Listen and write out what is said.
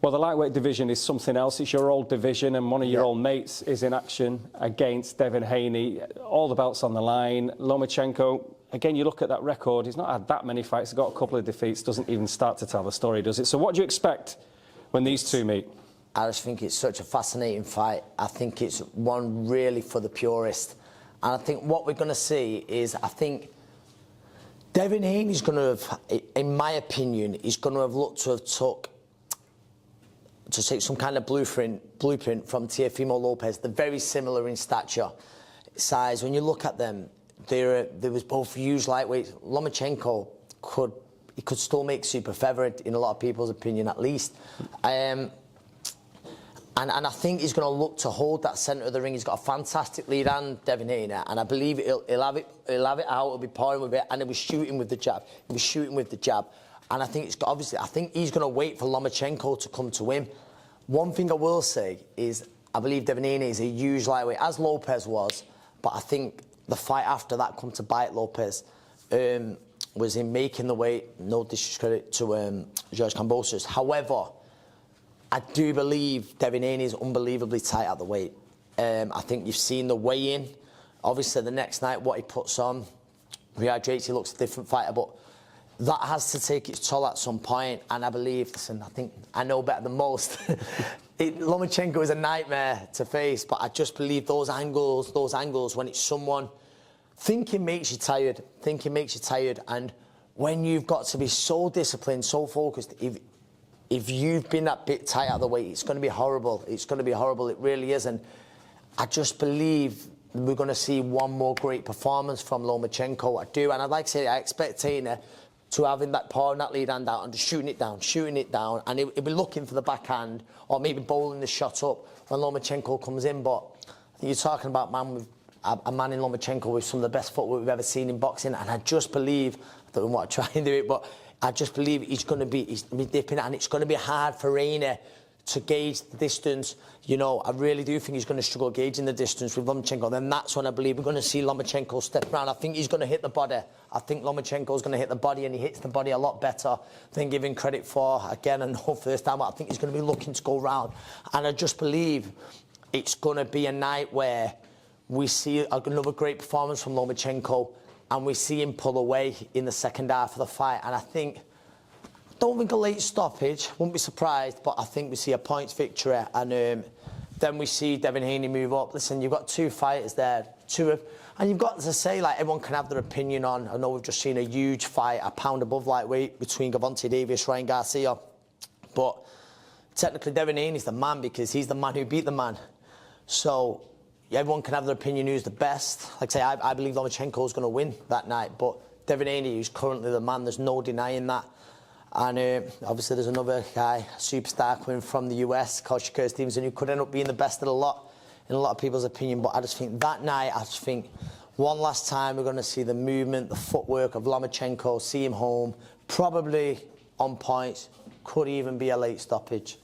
Well, the lightweight division is something else. It's your old division, and one of your old mates is in action against Devin Haney. All the belts on the line. Lomachenko, again, you look at that record, he's not had that many fights. He's got a couple of defeats, doesn't even start to tell the story, does it? So what do you expect when these two meet? I just think it's such a fascinating fight. I think it's one really for the purist. And I think what we're going to see is, I think Devin Haney's going to have, in my opinion, he's going to have looked to have take some kind of blueprint from Teofimo Lopez. They're very similar in stature, size. When you look at them, there was both huge lightweights. Lomachenko could still make super featherweight, in a lot of people's opinion, at least. And I think he's going to look to hold that centre of the ring. He's got a fantastic lead hand, Devin Haney, and I believe he'll have it out. He'll be pouring with it, and he'll be shooting with the jab. He'll be shooting with the jab. And I think I think he's going to wait for Lomachenko to come to him. One thing I will say is, I believe Devin Haney is a huge lightweight, as Lopez was, but I think the fight after that come to bite Lopez was in making the weight. No disrespect to George Kambosos. However, I do believe Devin Haney is unbelievably tight at the weight. I think you've seen the weigh-in. Obviously, the next night, what he puts on, rehydrates, he looks a different fighter, but that has to take its toll at some point. And I believe, listen, I think I know better than most. Lomachenko is a nightmare to face, but I just believe those angles, when it's someone, thinking makes you tired. Thinking makes you tired. And when you've got to be so disciplined, so focused, if you've been that bit tight at the weight, it's going to be horrible. It's going to be horrible. It really is. And I just believe we're going to see one more great performance from Lomachenko. I do. And I'd like to say, I expect Haney to having that pouring that lead hand out and just shooting it down. And he'll be looking for the backhand or maybe bowling the shot up when Lomachenko comes in. But I think you're talking about a man in Lomachenko with some of the best footwork we've ever seen in boxing. And I just believe, I don't want to try and do it, but I just believe he's going to be dipping, and it's going to be hard for Haney to gauge the distance. You know, I really do think he's going to struggle gauging the distance with Lomachenko. Then that's when I believe we're going to see Lomachenko step around. I think he's going to hit the body. I think Lomachenko's going to hit the body, and he hits the body a lot better than giving credit for. Again, and no first time, but I think he's going to be looking to go round. And I just believe it's going to be a night where we see another great performance from Lomachenko, and we see him pull away in the second half of the fight. And I don't think a late stoppage, wouldn't be surprised, but I think we see a points victory. And then we see Devin Haney move up. Listen, you've got two fighters there, and you've got to say, like, everyone can have their opinion on. I know we've just seen a huge fight, a pound above lightweight, between Gervonta Davis, Ryan Garcia. But technically, Devin Haney's the man because he's the man who beat the man. So everyone can have their opinion who's the best. Like I say, I believe Lomachenko's going to win that night, but Devin Haney, who's currently the man, there's no denying that. And obviously there's another guy, superstar coming from the US, called Shakur Stevenson, who could end up being the best of the lot, in a lot of people's opinion. But I just think that night, one last time we're going to see the movement, the footwork of Lomachenko, see him home, probably on points, could even be a late stoppage.